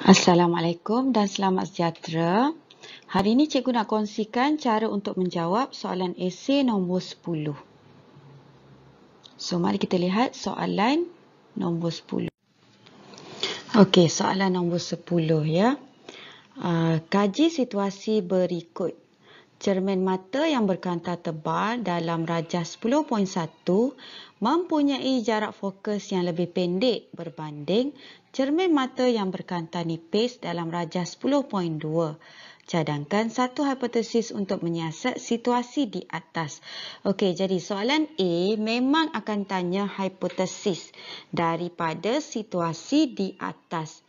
Assalamualaikum dan selamat sejahtera. Hari ini cikgu nak kongsikan cara untuk menjawab soalan esei nombor 10. So, mari kita lihat soalan nombor 10. Okey, soalan nombor 10 ya. Kaji situasi berikut. Cermin mata yang berkantar tebal dalam rajah 10.1 mempunyai jarak fokus yang lebih pendek berbanding cermin mata yang berkantar nipis dalam rajah 10.2. Cadangkan satu hipotesis untuk menyiasat situasi di atas. Okey, jadi soalan A memang akan tanya hipotesis daripada situasi di atas.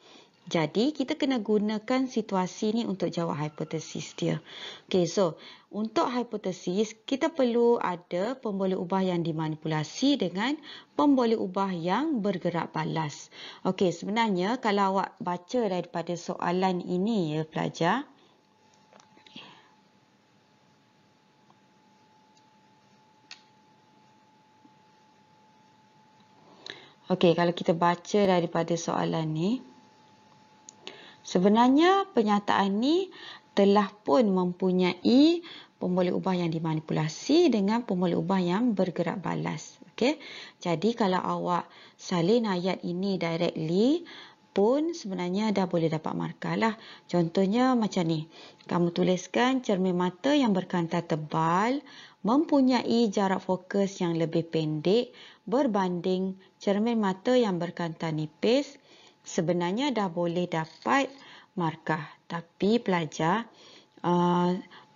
Jadi, kita kena gunakan situasi ni untuk jawab hipotesis dia. Okey, so untuk hipotesis, kita perlu ada pemboleh ubah yang dimanipulasi dengan pemboleh ubah yang bergerak balas. Okey, sebenarnya kalau awak baca daripada soalan ini ya pelajar. Okey, kalau kita baca daripada soalan ni, sebenarnya penyataan ni telah pun mempunyai pemboleh ubah yang dimanipulasi dengan pemboleh ubah yang bergerak balas. Okey. Jadi kalau awak salin ayat ini directly pun sebenarnya dah boleh dapat markah lah. Contohnya macam ni. Kamu tuliskan cermin mata yang berkantar tebal mempunyai jarak fokus yang lebih pendek berbanding cermin mata yang berkantar nipis. Sebenarnya dah boleh dapat markah. Tapi pelajar,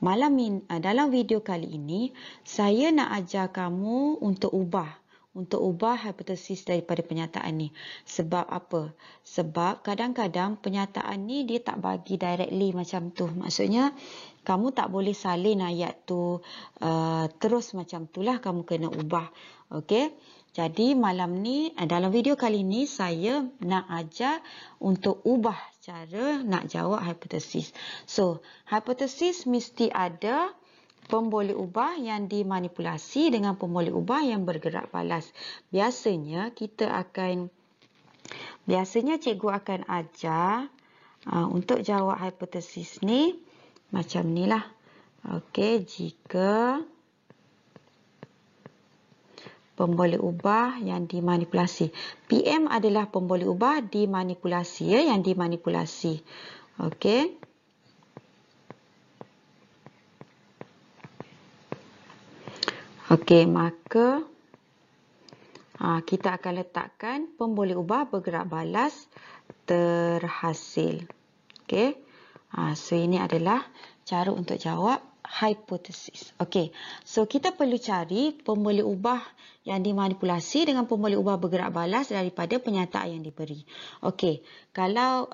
dalam video kali ini, saya nak ajar kamu untuk ubah hipotesis daripada penyataan ni. Sebab apa? Sebab kadang-kadang penyataan ni dia tak bagi directly macam tu. Maksudnya, kamu tak boleh salin ayat tu terus macam tu lah, kamu kena ubah. Okey? Jadi dalam video kali ni saya nak ajar untuk ubah cara nak jawab hipotesis. So, hipotesis mesti ada pemboleh ubah yang dimanipulasi dengan pemboleh ubah yang bergerak balas. Biasanya cikgu akan ajar untuk jawab hipotesis ni macam ni lah. Okey, jika pemboleh ubah yang dimanipulasi. PM adalah pemboleh ubah dimanipulasi ya, yang dimanipulasi. Okey. Okey, maka kita akan letakkan pemboleh ubah bergerak balas terhasil. Okey. So ini adalah cara untuk jawab hipotesis. Okey. So kita perlu cari pemboleh ubah yang dimanipulasi dengan pemboleh ubah bergerak balas daripada penyataan yang diberi. Okey. Kalau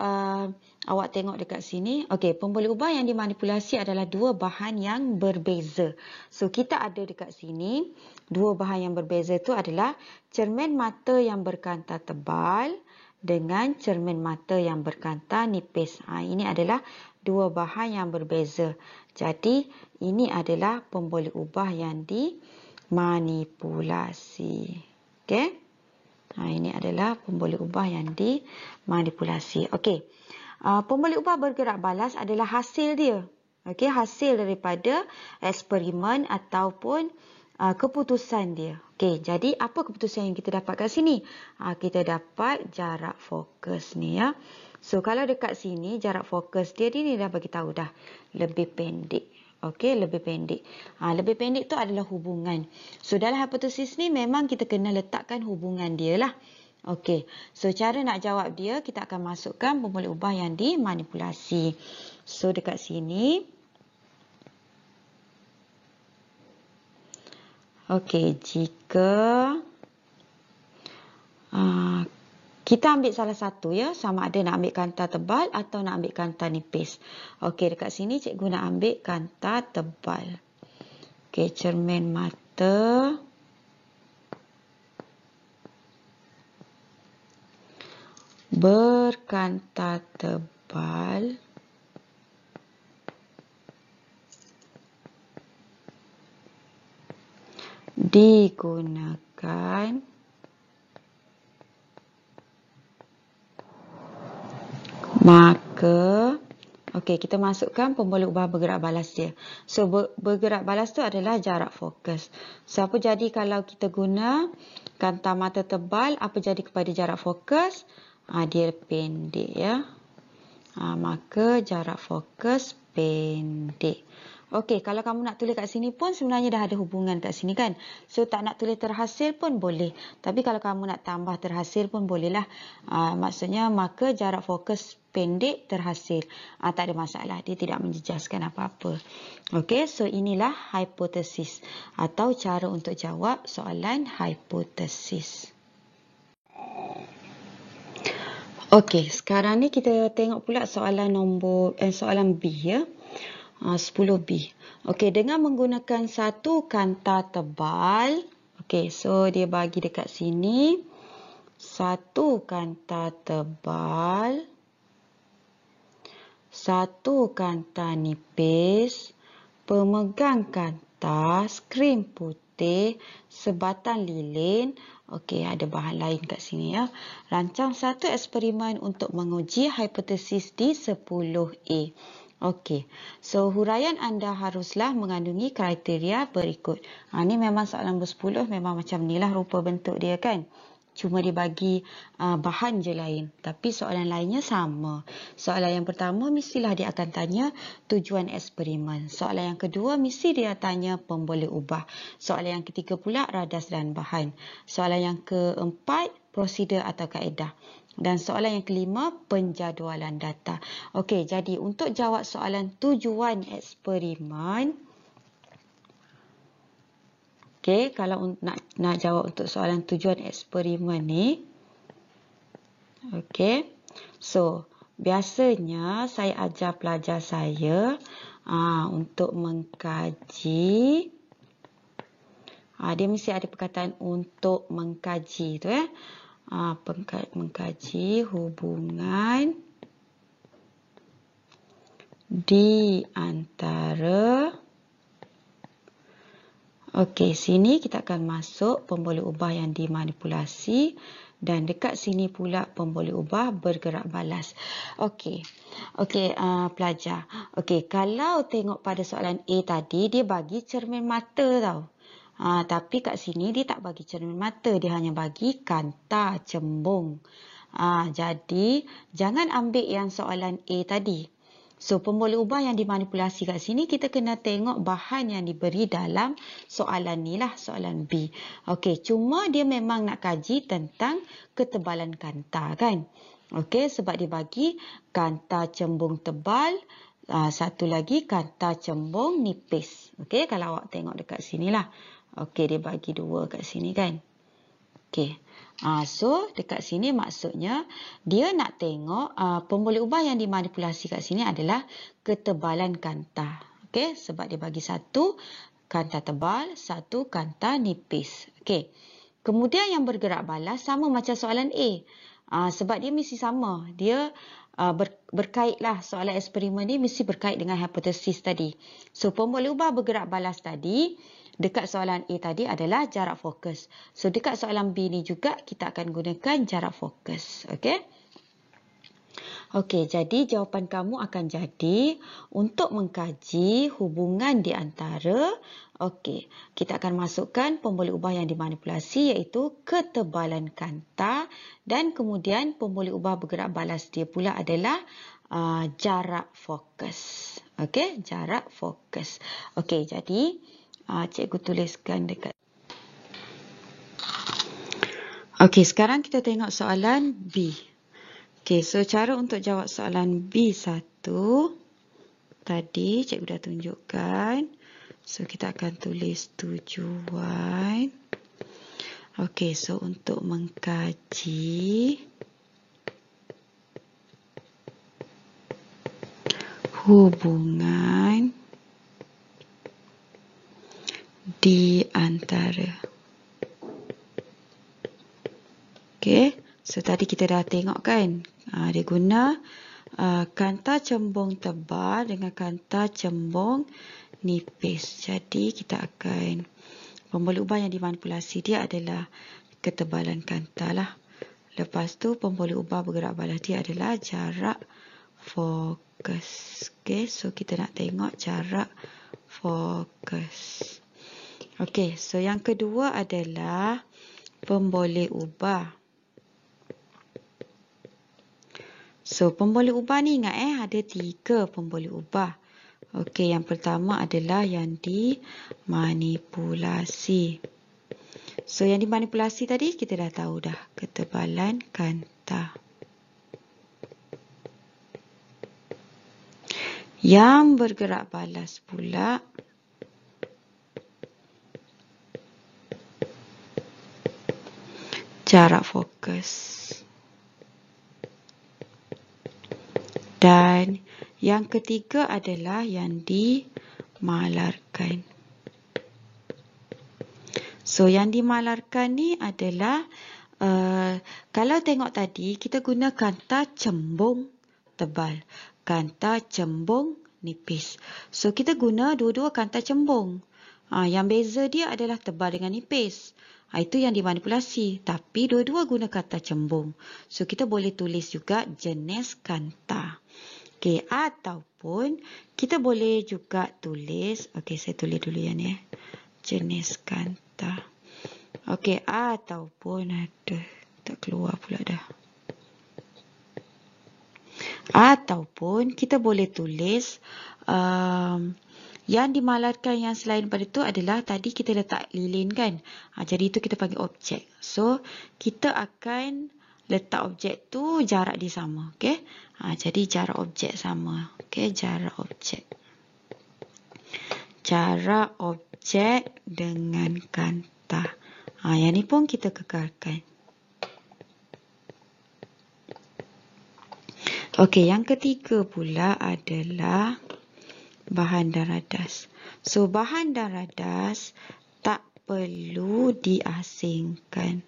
awak tengok dekat sini, okey, pemboleh ubah yang dimanipulasi adalah dua bahan yang berbeza. So kita ada dekat sini dua bahan yang berbeza itu adalah cermin mata yang berkantar tebal dengan cermin mata yang berkantar nipis. Ini adalah dua bahan yang berbeza. Jadi, ini adalah pemboleh ubah yang dimanipulasi. Okey? Ini adalah pemboleh ubah yang dimanipulasi. Okey. Pemboleh ubah bergerak balas adalah hasil dia. Okey, hasil daripada eksperimen ataupun keputusan dia. Okey, jadi apa keputusan yang kita dapat kat sini? Kita dapat jarak fokus ni ya. So, kalau dekat sini jarak fokus dia ni dah bagi tahu dah lebih pendek. Okey, lebih pendek. Lebih pendek tu adalah hubungan. So, dalam hipotesis ni memang kita kena letakkan hubungan dia lah. Okey, so cara nak jawab dia, kita akan masukkan pemboleh ubah yang dimanipulasi. So, dekat sini. Okey, jika kita ambil salah satu ya, sama ada nak ambil kantar tebal atau nak ambil kantar nipis. Okey, dekat sini cikgu nak ambil kantar tebal. Okey, cermin mata berkantar tebal digunakan Maka, okey, kita masukkan pemboleh ubah bergerak balas dia. So, bergerak balas tu adalah jarak fokus. So, apa jadi kalau kita guna kanta mata tebal, apa jadi kepada jarak fokus? Dia pendek, ya. Maka jarak fokus pendek. Okey, kalau kamu nak tulis kat sini pun sebenarnya dah ada hubungan kat sini kan. So, tak nak tulis terhasil pun boleh. Tapi kalau kamu nak tambah terhasil pun bolehlah. Maksudnya, maka jarak fokus pendek terhasil. Tak ada masalah. Dia tidak menjejaskan apa-apa. Okey, so inilah hipotesis. Atau cara untuk jawab soalan hipotesis. Okey, sekarang ni kita tengok pula soalan soalan B, ya. 10B. Okey, dengan menggunakan satu kanta tebal. Okey, so dia bagi dekat sini. Satu kanta tebal. Satu kanta nipis. Pemegang kanta, skrin putih, sebatang lilin. Okey, ada bahan lain kat sini, ya. Rancang satu eksperimen untuk menguji hipotesis di 10A. Okey, so huraian anda haruslah mengandungi kriteria berikut. Ni memang soalan nombor 10 memang macam ni lah rupa bentuk dia kan. Cuma dia bagi bahan je lain. Tapi soalan lainnya sama. Soalan yang pertama mestilah dia akan tanya tujuan eksperimen. Soalan yang kedua mesti dia tanya pemboleh ubah. Soalan yang ketiga pula radas dan bahan. Soalan yang keempat prosedur atau kaedah. Dan soalan yang kelima, penjadualan data. Okey, jadi untuk jawab soalan tujuan eksperimen. Okey, kalau nak jawab untuk soalan tujuan eksperimen ni. Okey, so biasanya saya ajar pelajar saya untuk mengkaji. Dia mesti ada perkataan untuk mengkaji tu, ya. Mengkaji hubungan di antara. Okey, sini kita akan masuk pemboleh ubah yang dimanipulasi dan dekat sini pula pemboleh ubah bergerak balas. Okey, pelajar. Okey, kalau tengok pada soalan A tadi dia bagi cermin mata tau. Tapi kat sini dia tak bagi cermin mata, dia hanya bagi kanta cembung. Jadi jangan ambil yang soalan A tadi. So pemboleh ubah yang dimanipulasi kat sini kita kena tengok bahan yang diberi dalam soalan ni lah, soalan B. Okey, cuma dia memang nak kaji tentang ketebalan kanta kan. Okey, sebab dia bagi kanta cembung tebal, satu lagi kanta cembung nipis. Okey, kalau awak tengok dekat sini lah. Okey, dia bagi dua kat sini kan. Okey. So, dekat sini maksudnya dia nak tengok pemboleh ubah yang dimanipulasi kat sini adalah ketebalan kanta. Okey, sebab dia bagi satu kanta tebal, satu kanta nipis. Okey. Kemudian yang bergerak balas sama macam soalan A. Sebab dia mesti sama. Dia berkaitlah soalan eksperimen ni mesti berkait dengan hipotesis tadi. So, pemboleh ubah bergerak balas tadi dekat soalan A tadi adalah jarak fokus. So, dekat soalan B ni juga kita akan gunakan jarak fokus. Okey? Okey, jadi jawapan kamu akan jadi untuk mengkaji hubungan di antara. Okey, kita akan masukkan pemboleh ubah yang dimanipulasi iaitu ketebalan kanta dan kemudian pemboleh ubah bergerak balas dia pula adalah jarak fokus. Okey, jarak fokus. Okey, jadi cikgu tuliskan dekat. Okey, sekarang kita tengok soalan B. Okey, so cara untuk jawab soalan B1 tadi cikgu dah tunjukkan. So, kita akan tulis tujuan. Okey, so untuk mengkaji hubungan di antara. Okey, so tadi kita dah tengok kan. Dia guna kanta cembung tebal dengan kanta cembung nipis. Jadi kita akan pemboleh ubah yang dimanipulasi dia adalah ketebalan kanta lah. Lepas tu pemboleh ubah bergerak balas dia adalah jarak fokus. Okey, so kita nak tengok jarak fokus. Okey, so yang kedua adalah pemboleh ubah. So, pemboleh ubah ni ingat ada 3 pemboleh ubah. Okey, yang pertama adalah yang dimanipulasi. So, yang dimanipulasi tadi kita dah tahu dah, ketebalan kanta. Yang bergerak balas pula jarak fokus. Dan yang ketiga adalah yang dimalarkan. So, yang dimalarkan ni adalah kalau tengok tadi kita guna kanta cembung tebal, kanta cembung nipis. So, kita guna dua-dua kanta cembung. Yang beza dia adalah tebal dengan nipis. Itu yang dimanipulasi. Tapi dua-dua guna kanta cembung. So, kita boleh tulis juga jenis kanta. Okey, ataupun kita boleh juga tulis, okey, saya tulis dulu yang ni jenis kanta. Okey, ataupun tak keluar pula dah. Ataupun kita boleh tulis yang dimalarkan yang selain daripada itu adalah tadi kita letak lilin kan. Jadi itu kita panggil objek. So, kita akan letak objek tu jarak dia sama. Okey. Jadi jarak objek sama. Okey, jarak objek. Jarak objek dengan kanta. Yang ni pun kita kekalkan. Okey, yang ketiga pula adalah bahan dan radas. So, bahan dan radas tak perlu diasingkan.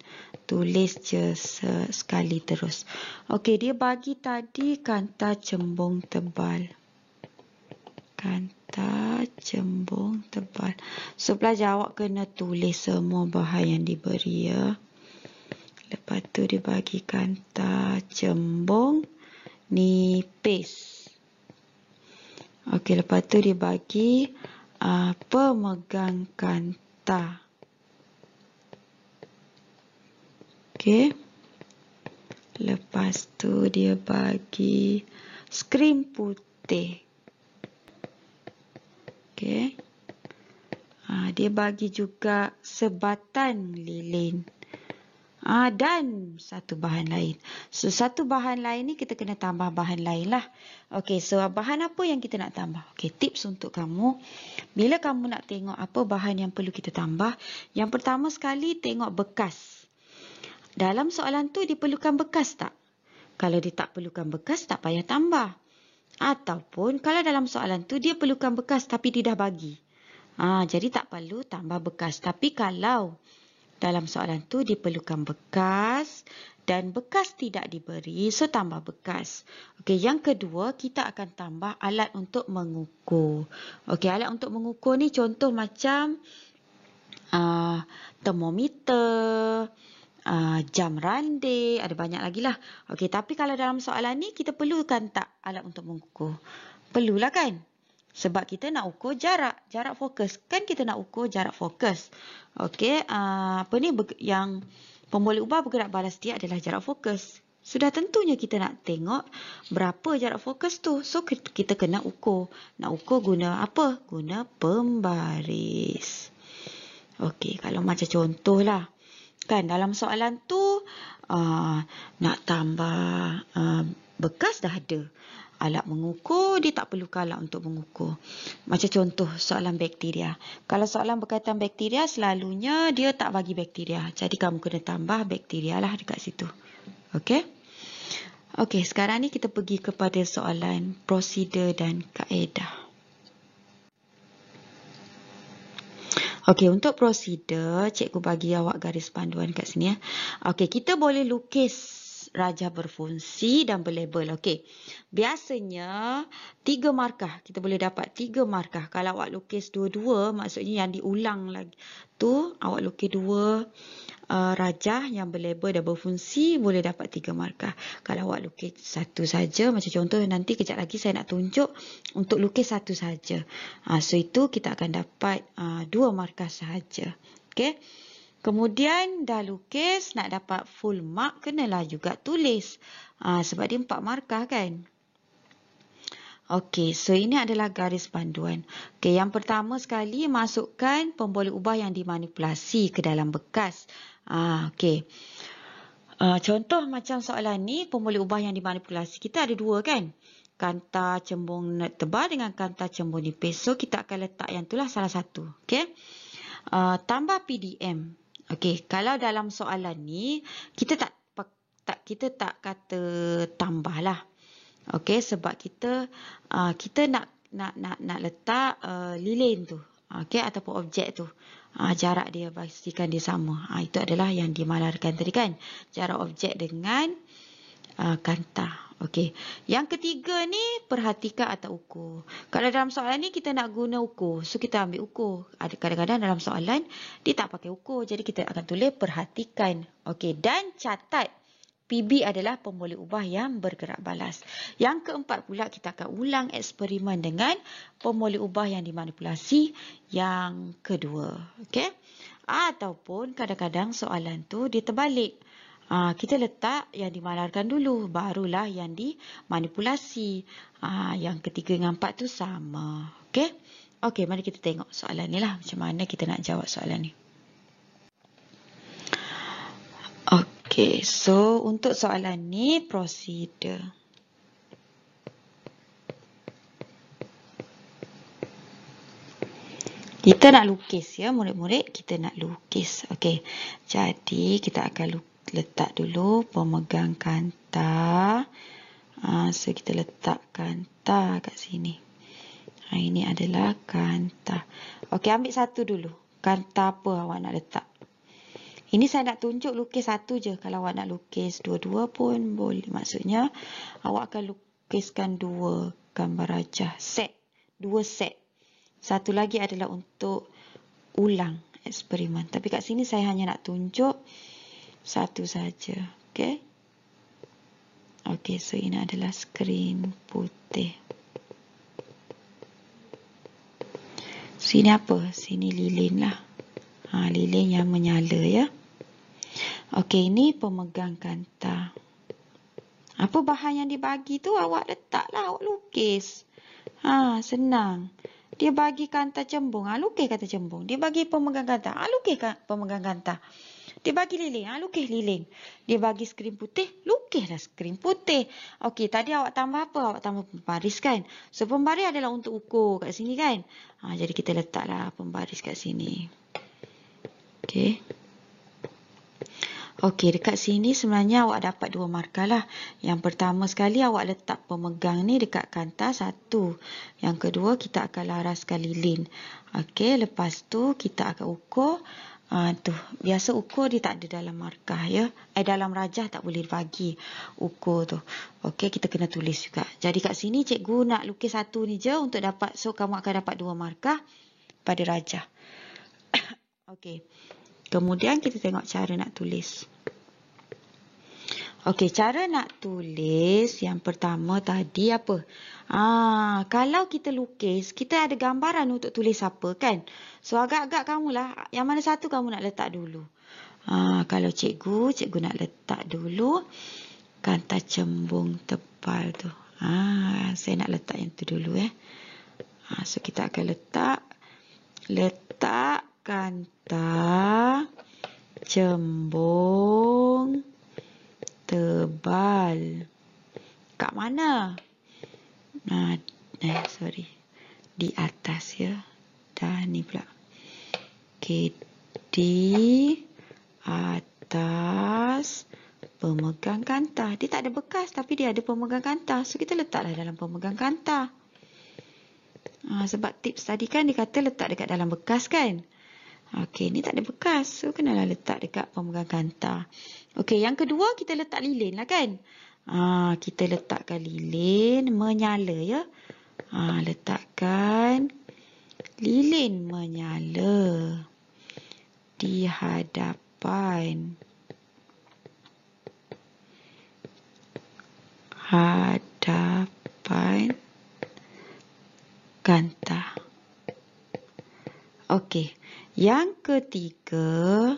Tulis je sekali terus. Okey, dia bagi tadi kanta cembung tebal. Kanta cembung tebal. So, pelajar awak kena tulis semua bahan yang diberi ya. Lepas tu dia bagi kanta cembung nipis. Okey, lepas tu dia bagi pemegang kanta. Okey. Lepas tu dia bagi skrin putih. Okey. Dia bagi juga sebatan lilin. Dan satu bahan lain. So, satu bahan lain ni kita kena tambah bahan lain lah. Okey, so bahan apa yang kita nak tambah? Okey, tips untuk kamu. Bila kamu nak tengok apa bahan yang perlu kita tambah, yang pertama sekali tengok bekas. Dalam soalan tu diperlukan bekas tak? Kalau dia tak perlukan bekas, tak payah tambah. Ataupun kalau dalam soalan tu dia perlukan bekas tapi dia dah bagi. Jadi tak perlu tambah bekas. Tapi kalau dalam soalan tu diperlukan bekas dan bekas tidak diberi, so tambah bekas. Okey, yang kedua kita akan tambah alat untuk mengukur. Okey, alat untuk mengukur ni contoh macam termometer, jam randai, ada banyak lagi lah. Okey, tapi kalau dalam soalan ni kita perlukan tak alat untuk mengukur? Perlulah kan? Sebab kita nak ukur jarak fokus. Kan kita nak ukur jarak fokus. Okey, yang pemboleh ubah bergerak balas dia adalah jarak fokus. Sudah tentunya kita nak tengok berapa jarak fokus tu. So, kita kena ukur. Nak ukur guna apa? Guna pembaris. Okey, kalau macam contoh lah. Kan dalam soalan tu nak tambah bekas dah ada. Alat mengukur, dia tak perlukan alat untuk mengukur. Macam contoh soalan bakteria. Kalau soalan berkaitan bakteria, selalunya dia tak bagi bakteria. Jadi kamu kena tambah bakteria lah dekat situ. Okey? Okey, sekarang ni kita pergi kepada soalan prosedur dan kaedah. Okey, untuk prosedur, cikgu bagi awak garis panduan kat sini ya. Okey, kita boleh lukis rajah berfungsi dan berlabel. Okey. Biasanya 3 markah. Kita boleh dapat 3 markah. Kalau awak lukis dua-dua, maksudnya yang diulang lagi tu, awak lukis 2 rajah yang berlabel dan berfungsi boleh dapat 3 markah. Kalau awak lukis satu saja, macam contoh nanti kejap lagi saya nak tunjuk untuk lukis satu saja. So itu kita akan dapat 2 markah sahaja. Okey. Kemudian dah lukis, nak dapat full mark kenalah juga tulis. Sebab dia 4 markah kan. Okey, so ini adalah garis panduan. Okey, yang pertama sekali masukkan pemboleh ubah yang dimanipulasi ke dalam bekas. Okey. Contoh macam soalan ni, pemboleh ubah yang dimanipulasi. Kita ada 2 kan? Kanta cembung tebal dengan kanta cembung nipis. So kita akan letak yang itulah salah satu. Okey. Tambah PDM. Okey, kalau dalam soalan ni kita tak kata tambah lah. Okey, sebab kita nak letak lilin tu. Okey, ataupun objek tu. Jarak dia pastikan dia sama. Itu adalah yang dimalarkan tadi kan. Jarak objek dengan kanta. Okey. Yang ketiga ni perhatikan atau ukur. Kalau dalam soalan ni kita nak guna ukur. So kita ambil ukur. Kadang-kadang dalam soalan dia tak pakai ukur. Jadi kita akan tulis perhatikan. Okey, dan catat. PB adalah pemboleh ubah yang bergerak balas. Yang keempat pula kita akan ulang eksperimen dengan pemboleh ubah yang dimanipulasi yang kedua. Okey? Ataupun kadang-kadang soalan tu dia terbalik. Kita letak yang dimalarkan dulu, barulah yang dimanipulasi. Yang ketiga dengan empat tu sama. Okey? Okey, mari kita tengok soalan ni lah. Macam mana kita nak jawab soalan ni. Okey, so untuk soalan ni prosedur. Kita nak lukis ya, murid-murid, kita nak lukis. Okey. Jadi kita akan letak dulu pemegang kanta. So kita letak kanta kat sini. Ini adalah kanta. Okey, ambil satu dulu. Kanta apa awak nak letak? Ini saya nak tunjuk lukis satu je. Kalau awak nak lukis dua-dua pun boleh. Maksudnya awak akan lukiskan 2 gambar rajah. Dua set. Satu lagi adalah untuk ulang eksperimen. Tapi kat sini saya hanya nak tunjuk satu saja. Okey. Okey, so ini adalah skrin putih. Sini apa? Sini lilin lah. Lilin yang menyala ya. Okey, ini pemegang kanta. Apa bahan yang dibagi tu awak letaklah, awak lukis. Senang. Dia bagi kanta cembung, lukis kanta cembung. Dia bagi pemegang kanta, lukis pemegang kanta. Dia bagi lilin, lukis lilin. Dia bagi skrin putih, lukislah skrin putih. Okey, tadi awak tambah apa? Awak tambah pembaris kan? So pembaris adalah untuk ukur kat sini kan? Jadi kita letaklah pembaris kat sini. Okey. Okey, dekat sini sebenarnya awak dapat 2 markah lah. Yang pertama sekali awak letak pemegang ni dekat kanta 1. Yang kedua kita akan laraskan lilin. Okey, lepas tu kita akan ukur. Biasa ukur dia tak ada dalam markah ya. Dalam rajah tak boleh bagi ukur tu. Okey, kita kena tulis juga. Jadi kat sini cikgu nak lukis satu ni je untuk dapat. So kamu akan dapat 2 markah pada rajah. Okey. Kemudian kita tengok cara nak tulis. Okey, cara nak tulis yang pertama tadi apa? Kalau kita lukis, kita ada gambaran untuk tulis apa kan? So agak-agak kamulah, yang mana satu kamu nak letak dulu? Kalau cikgu nak letak dulu kanta cembung tebal tu. Saya nak letak yang tu dulu So kita akan letak kanta cembung tebal. Kat mana? Di atas ya. Dah ni pula. Okey, di atas pemegang kanta. Dia tak ada bekas tapi dia ada pemegang kanta. So kita letaklah dalam pemegang kanta. Sebab tips tadi kan dia kata letak dekat dalam bekas kan? Okey, ni tak ada bekas. So, kenalah letak dekat pemegang kanta. Okey, yang kedua kita letak lilin lah kan? Kita letakkan lilin menyala ya. Letakkan lilin menyala di hadapan hadapan ganta. Okey, yang ketiga,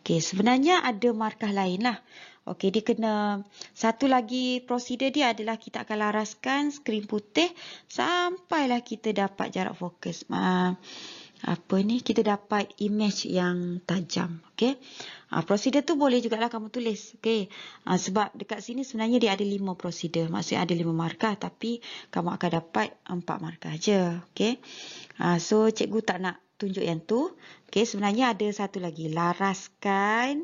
sebenarnya ada markah lain lah. Okey, dia kena, satu lagi prosedur dia adalah kita akan laraskan skrin putih sampailah kita dapat jarak fokus. Kita dapat image yang tajam. Okey. Prosedur tu boleh jugalah kamu tulis. Okey. Sebab dekat sini sebenarnya dia ada 5 prosedur. Maksudnya ada 5 markah tapi kamu akan dapat 4 markah je. Okey. So cikgu tak nak tunjuk yang tu. Okey, sebenarnya ada satu lagi. Laraskan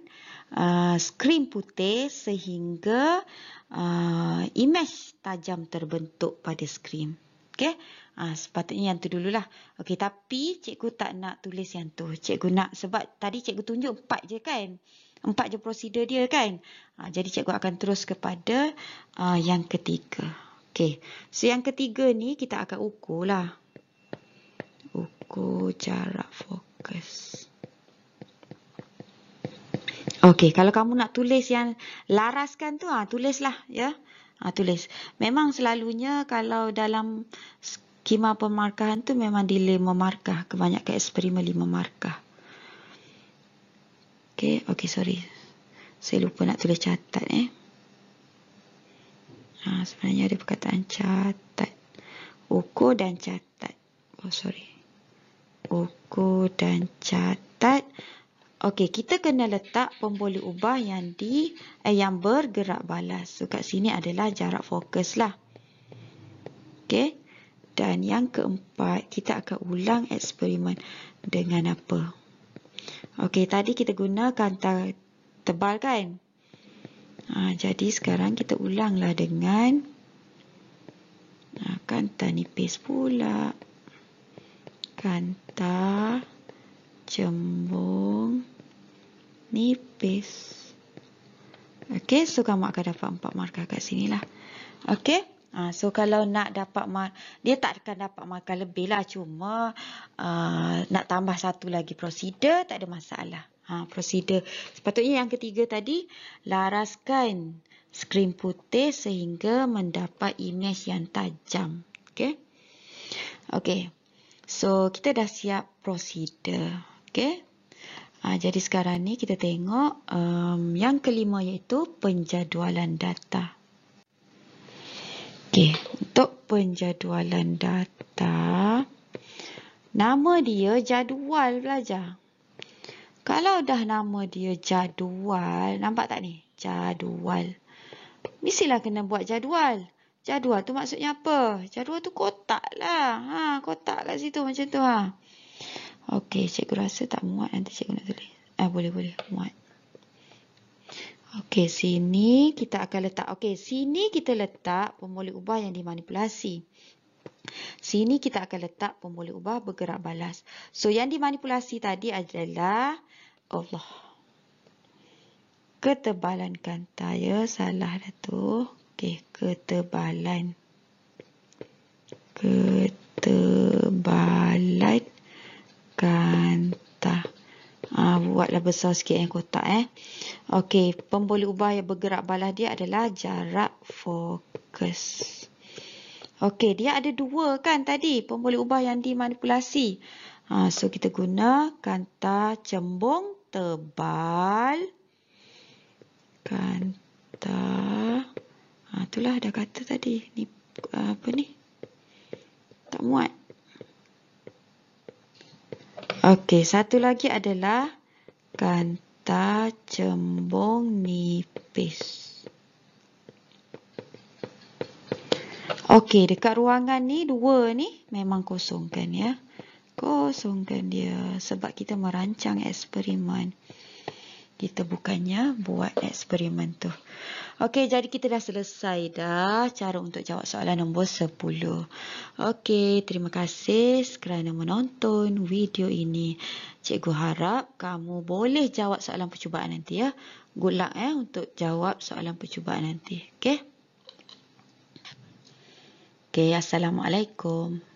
skrin putih sehingga image tajam terbentuk pada skrin. Okey. Sepatutnya yang tu dululah. Okey, tapi cikgu tak nak tulis yang tu. Cikgu nak, sebab tadi cikgu tunjuk 4 je kan. 4 je prosedur dia kan. Jadi cikgu akan terus kepada yang ketiga. Okey. So yang ketiga ni kita akan ukur lah. Ukur jarak fokus. Okey, kalau kamu nak tulis yang laraskan tu, tulislah ya. Tulis. Memang selalunya kalau dalam skema pemarkahan tu memang di 5 markah. Kebanyakan eksperimen 5 markah. Okey, sorry. Saya lupa nak tulis catat sebenarnya ada perkataan catat. Ukur dan catat. Ukur dan catat. Okey, kita kena letak pemboleh ubah yang bergerak balas. So kat sini adalah jarak fokus lah. Okey. Dan yang keempat, kita akan ulang eksperimen dengan apa? Okey, tadi kita guna kanta tebal kan? Jadi sekarang kita ulanglah dengan kanta nipis pula. Kanta cembung nipis. Okey, so kamu akan dapat 4 markah kat sini lah. Okey. So kalau nak dapat dia tak akan dapat markah lebih lah. Cuma nak tambah satu lagi prosedur, tak ada masalah. Prosedur. Sepatutnya yang ketiga tadi, laraskan skrin putih sehingga mendapat image yang tajam. Okey. Okey. So kita dah siap prosedur. Okey. Jadi sekarang ni kita tengok yang kelima iaitu penjadualan data. Okey, untuk penjadualan data, nama dia jadual belajar. Kalau dah nama dia jadual, nampak tak ni? Jadual. Mestilah kena buat jadual. Jadual tu maksudnya apa? Jadual tu kotak lah. Kotak kat situ macam tu. Okey, cikgu rasa tak muat nanti cikgu nak tulis. Boleh muat. Okey, sini kita akan letak. Okey, sini kita letak pemboleh ubah yang dimanipulasi. Sini kita akan letak pemboleh ubah bergerak balas. So, yang dimanipulasi tadi adalah ketebalan kanta ya. Salah dah tu. Okey, ketebalan kanta. Buatlah besar sikit yang kotak Okey, pemboleh ubah yang bergerak balas dia adalah jarak fokus. Okey, dia ada 2 kan tadi pemboleh ubah yang dimanipulasi. So kita guna kanta cembung tebal. Kanta itulah dah kata tadi. Ni apa ni? Tak muat. Okey, satu lagi adalah kanta cembung nipis. Okey, dekat ruangan ni 2 ni memang kosongkan ya. Kosongkan dia sebab kita merancang eksperimen. Kita bukannya buat eksperimen tu. Okey, jadi kita dah selesai dah cara untuk jawab soalan nombor 10. Okey, terima kasih kerana menonton video ini. Cikgu harap kamu boleh jawab soalan percubaan nanti ya. Good luck untuk jawab soalan percubaan nanti. Okey. Okey, Assalamualaikum.